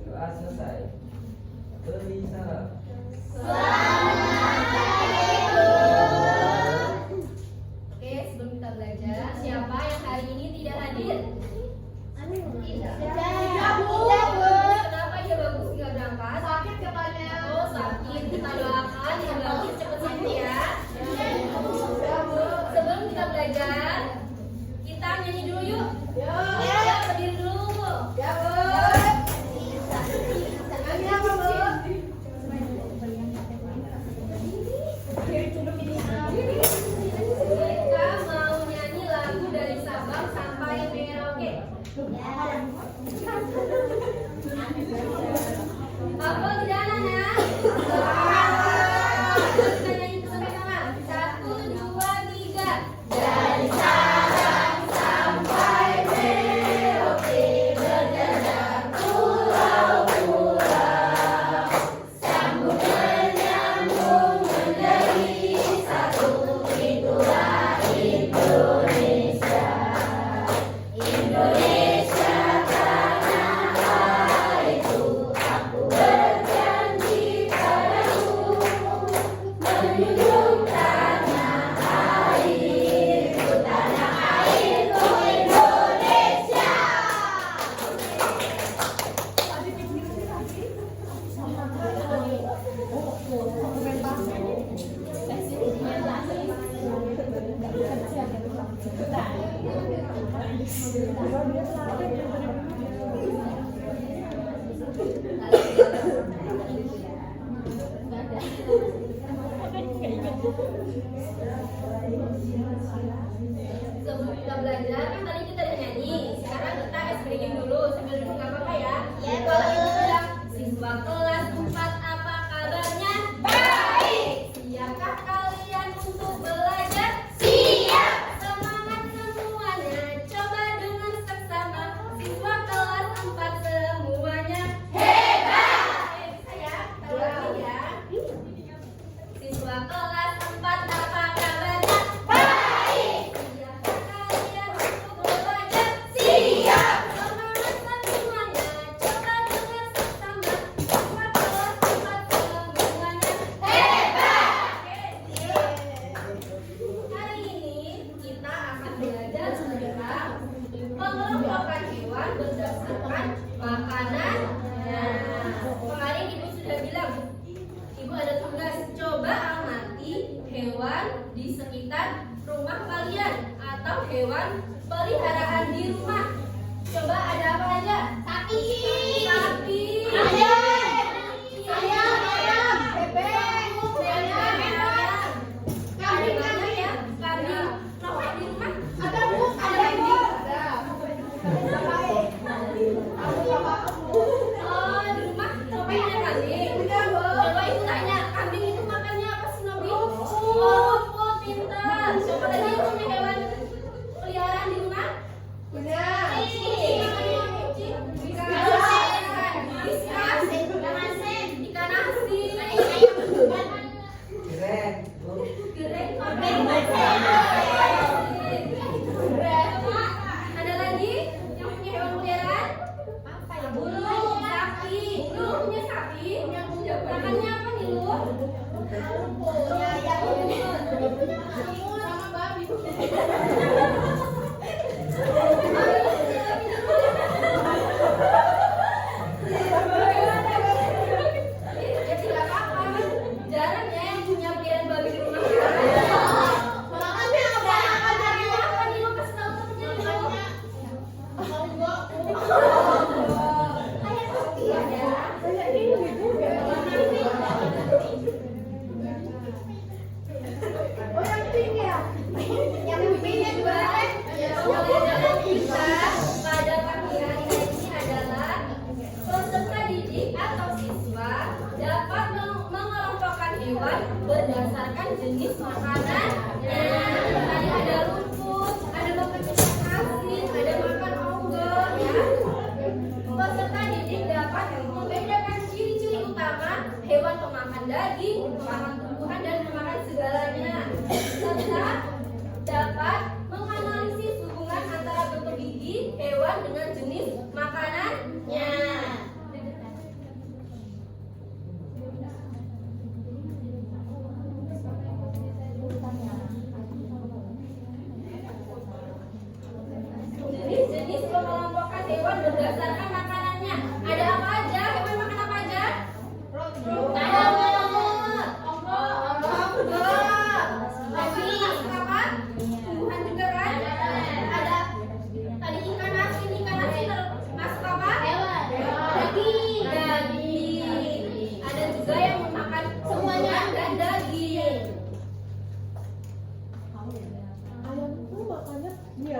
Kelas selesai. Beri salam. Oke, sebelum kita belajar, siapa yang hari ini tidak hadir? Tidak, Bu. Kenapa dia bagus nggak berangkat? Sakit katanya. Oh, sakit. Kita doakan yang bagus cepat sembuh ya. Sebelum kita belajar, kita nyanyi dulu yuk. Ya, berdiri dulu. Ya, Bu. Nyanyi apa, Bu? Kita mau nyanyi lagu dari Sabang sampai Merauke. Apa tidak anak-anak? Kita nyanyi bersama-sama. 1, 2, 3. Dari Sabang sampai Merauke berjalan pulau-pulau, sambung menyambung menjadi satu, itulah Indonesia. Indonesia tanah airku, aku berjanji padamu, menjunjung tanah airku, Indonesia. Sebelum kita belajar, kan tadi kita udah nyanyi. Sekarang kita breaking dulu sambil duduk, nggak apa-apa ya? Kalau itu bilang, siswa kelas 4 apa kabarnya? Baik. Siapkah kalian untuk belajar? Siap. Semangat semuanya, coba dengar seksama. Siswa kelas 4 semuanya hebat. Bisa ya? Kita ulangi ya. Siswa kelas 4 apa kabarnya? Baik. Siapkah kalian untuk belajar? Siap. Semangat semuanya, coba dengar seksama. Siswa kelas 4 semuanya hebat. Hari ini kita akan belajar tentang pengelompokan hewan berdasarkan makanannya. Kemarin Ibu sudah bilang, Ibu ada tugas, coba amati hewan di sekitar rumah kalian atau hewan peliharaan di rumah. Coba ada apa aja? Sapi, ayam, bebek, ayam. Ada banyak ya, kambing. Kenapa di rumah? Ada Bu. Oh, di rumah coba ada kambing. Coba Ibu tanya, kambing itu makannya apa sih, Nobi? Oh, pintar. Coba tadi Ibu punya hewan peliharaan di rumah? Punya. Kucing. Ikan asin. Keren. Gereng. Ada lagi yang punya hewan peliharaan? Burung, sapi. Lu punya sapi? Makannya apa nih lu? Sama babi. Ya tidak apa-apa. Jarang ya yang punya peliharaan babi di rumah. Makannya apa? Makannya apa nih lu, kasih tahu temennya nih lu. Pada pagi hari ini adalah peserta didik atau siswa dapat mengelompokkan hewan berdasarkan jenis makanan. Tadi ada rumput, ada makan ikan asin, ada makan onggoh ya. Peserta didik dapat membedakan ciri-ciri utama hewan pemakan daging, pemakan tumbuhan dan pemakan segalanya, serta dapat menganalisis hubungan antara bentuk gigi hewan dengan jenis makanan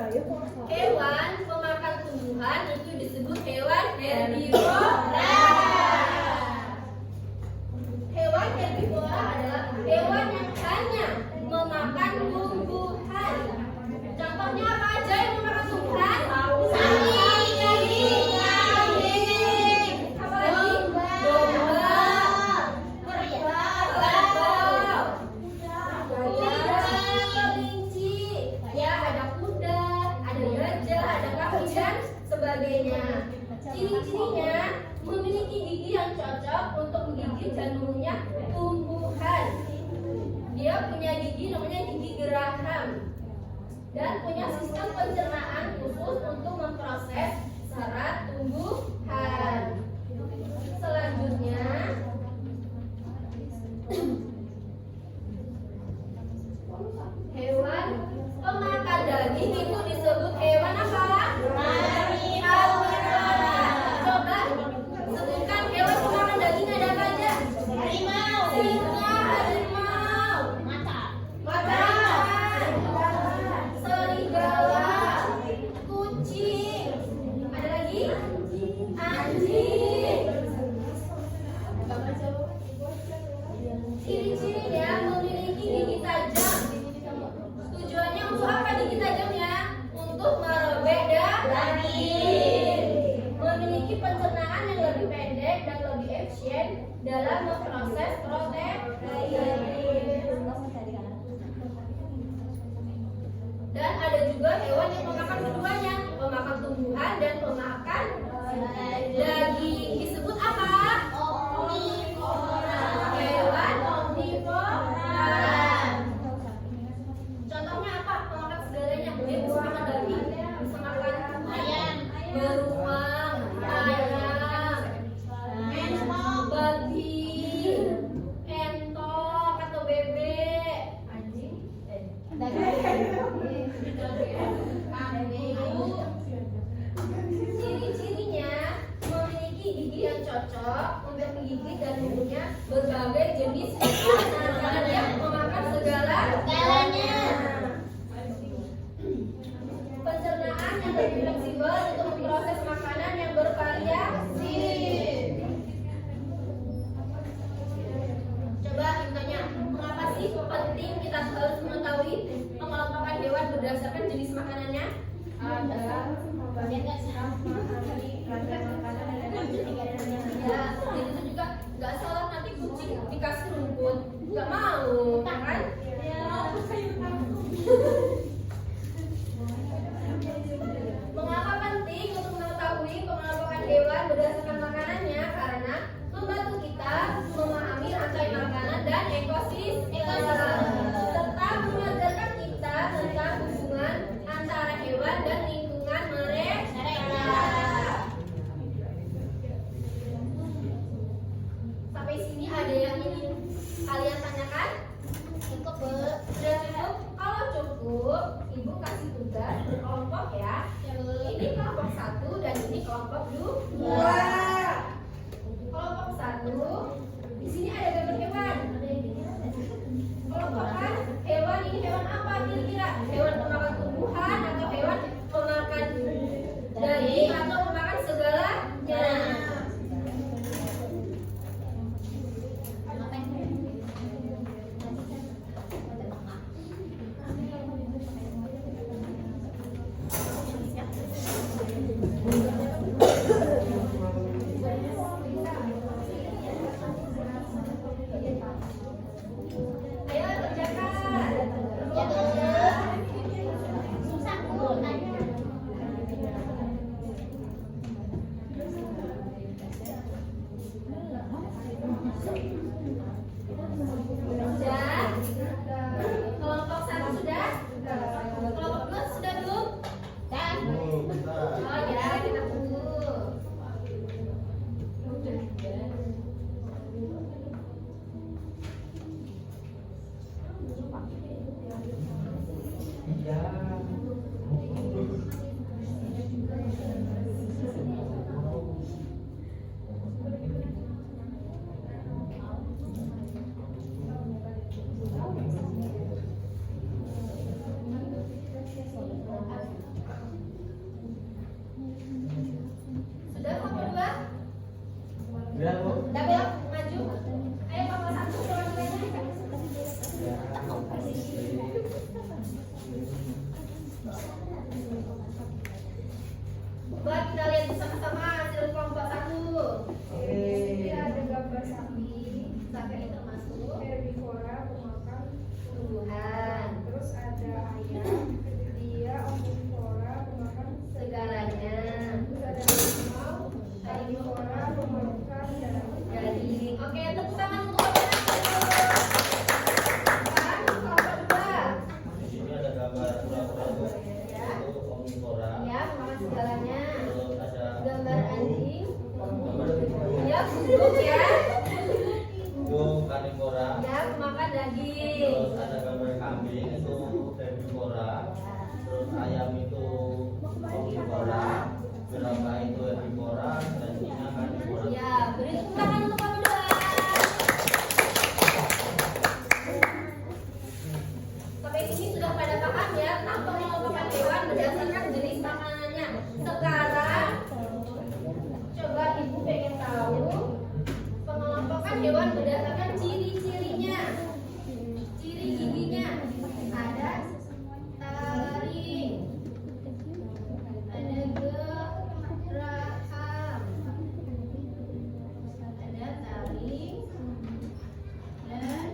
Hewan pemakan tumbuhan itu disebut hewan herbivora. Hewan herbivora adalah hewan yang hanya memakan tumbuhan. Contohnya apa aja yang memakan tumbuhan? Sapi, kambing, apa lagi? Domba, kerbau, kelinci, ya ada kuda, ada gajah, ada kambing dan sebagainya. Ciri-cirinya memiliki gigi yang cocok untuk menggigit dan mengunyah tumbuhan. Dia punya gigi namanya gigi geraham dan punya sistem pencernaan khusus untuk memproses serat tumbuhan. Selanjutnya, hewan pemakan daging itu disebut hewan apa? Karnivora. Coba sebutkan hewan pemakan daging ada apa aja? Harimau, singa, harimau, macan, serigala, kucing, ada lagi? Anjing. Ciri-cirinya memiliki gigi tajam. Tujuannya untuk apa gigi tajamnya? Untuk merobek daging. Memiliki pencernaan yang lebih pendek dan lebih efisien dalam memproses protein. Dan ada juga hewan yang memakan keduanya, pemakan tumbuhan dan pemakan daging. Disebut apa? Omnivora. Hewan omnivora. Contohnya apa? Pemakan segalanya. Dia bisa makan daging, bisa makan ayam, beruang, ayam, babi, entok atau bebek, anjing, ciri-cirinya memiliki gigi yang cocok untuk menggigit dan mengunyah berbagai jenis makanan karena dia memakan segalanya. Pencernaan yang lebih fleksibel untuk memproses makanan yang bervariasi. Coba tanya, mengapa sih penting kita harus mengetahui pengelompokan hewan berdasarkan jenis makanannya? Ada banyak nggak sih rangkaian makanan ya, jadi itu juga nggak salah nanti kucing dikasih rumput nggak mau kan? Mengapa penting untuk mengetahui pengelompokan hewan berdasarkan makanannya? Karena membantu kita memahami rantai makanan dan ekosistem serta mengajarkan kita tentang hubungan antara hewan dan lingkungan mereka. Sampai sini ada yang ingin kalian tanyakan? Cukup, Bu. Sudah cukup? Kalau cukup, Ibu kasih tugas berkelompok ya. Ini kelompok 1 dan ini kelompok 2. Kelompok 1, di sini ada gambar hewan. Kelompokkan hewan ini hewan apa kira-kira? Hewan pemakan tumbuhan atau hewan pemakan daging atau pemakan segalanya? Coba kita lihat bersama-sama hasil kelompok 1. Oke. Ada gambar sapi, Sapi ini termasuk herbivora, pemakan tumbuhan. terus ada ayam, dia omnivora, pemakan Segalanya. terus ada harimau, herbivora, pemakan Daging. Oke, tepuk tangan untuk kelompok 1. Kelompok 2. Di sini ada gambar kura-kura tuh. Ya. Itu omnivora. Ya, pemakan segalanya. Terus ada Gambar anjing. gambar burung. Ya, burung ya. Itu karnivora. Ya, pemakan daging. Terus ada gambar kambing itu herbivora. Terus ayam itu omnivora. Jerapah itu herbivora dan singa karnivora. Ya, beri tepuk tangan untuk kelompok 2. Sampai sini sudah pada paham ya tentang pengelompokan hewan berdasarkan jenis makanannya. Sekarang coba ibu pengen tahu pengelompokan hewan berdasarkan ciri-cirinya, ciri giginya. Ada taring, ada geraham, ada taring dan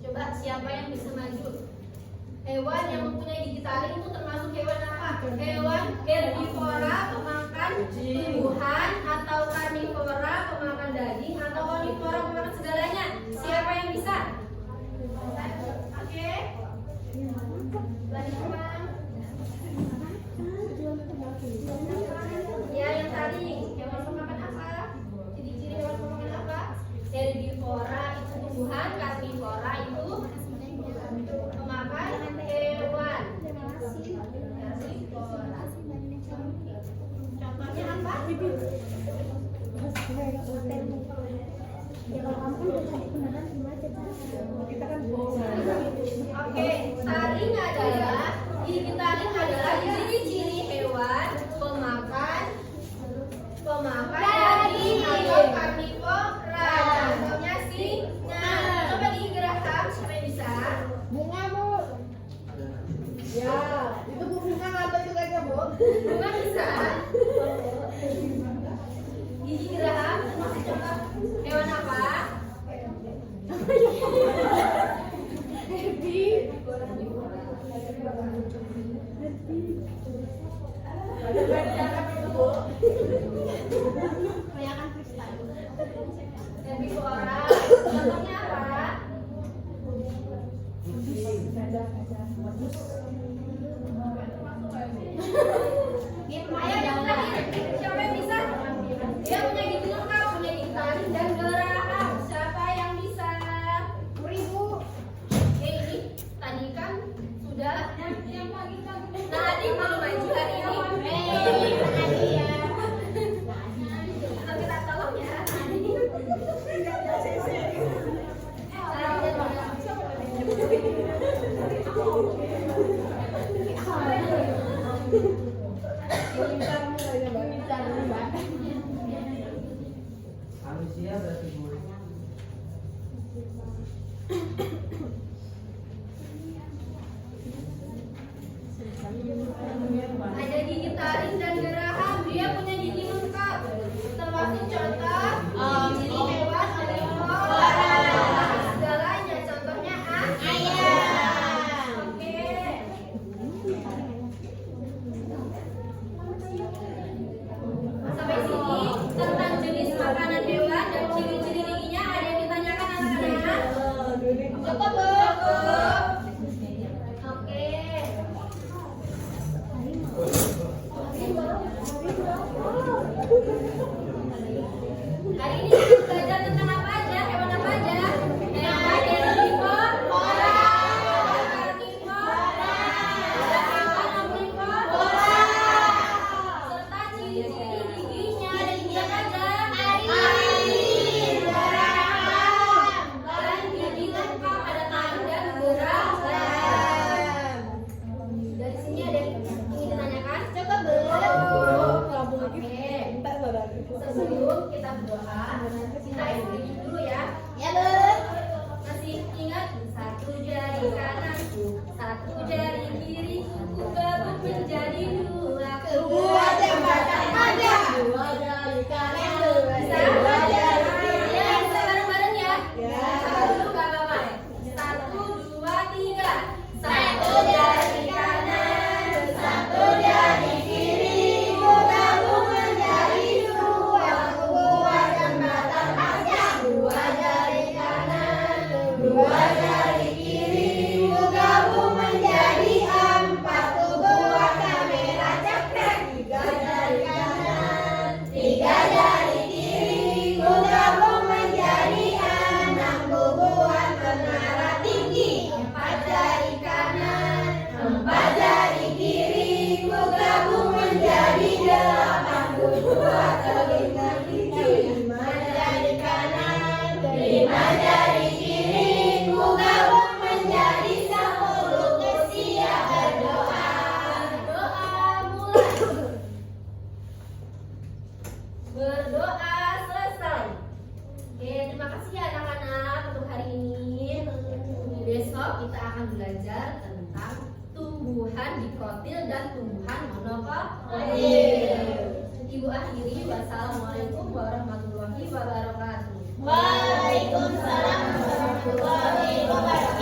coba siapa yang bisa maju? Hewan yang mempunyai gigi taring itu termasuk hewan apa? Hewan herbivora, pemakan tumbuhan, atau karnivora, pemakan daging, atau omnivora, pemakan segalanya. Siapa yang bisa? Oke. Lanjutkan. Ya, yang tadi hewan pemakan apa? Ciri-ciri hewan pemakan apa? Herbivora itu tumbuhan, karnivora itu pemakan hewan. Herbivora. Contohnya apa? Oke, taring adalah gigi taring adalah ciri-ciri hewan pemakan daging atau karnivora. Contohnya singa. Coba gigi geraham, siapa yang bisa? bunga bu. Ya, itu bu bunga apa itu kayaknya bu? Bunga bisa. Gigi geraham termasuk contoh hewan apa? Herbivora. Contohnya apa? Ayo yang terakhir, siapa yang bisa? Dia punya gigi lengkap, punya gigi taring dan geraham. Siapa yang bisa? Ribu. Oke, ini tadi kan sudah tadi mau maju hari ini. Tadi ya. Atau kita tolong ya. Manusia berarti bu. Satu jari kiri ku gabung menjadi dua. Dua jembatan panjang, dua jari kanan, dua jari kiri. Ya, bisa bareng-bareng ya. Ya. Satu, gak apa-apa ya. 1, 2, 3. Satu jari kanan, satu jari kiri, ku gabung menjadi dua. Dua jembatan panjang, dua jari kanan, dua jari kiri, ku gabung menjadi empat. Buat kamera cekrek, tiga jari kanan, tiga jari kiri, ku gabung menjadi enam. Buat menara tinggi, empat jari kanan, empat jari kiri, ku gabung menjadi delapan. Buat telinga tinggi, lima jari kanan, lima jari kiri, ku gabung menjadi 10. Siap berdoa. Doa mulai. Berdoa selesai. Oke, terima kasih ya anak-anak untuk hari ini. Besok kita akan belajar tentang tumbuhan dikotil dan tumbuhan monokotil. Ibu akhiri, wassalamualaikum warahmatullahi wabarakatuh. Waalaikumsalam warahmatullahi wabarakatuh.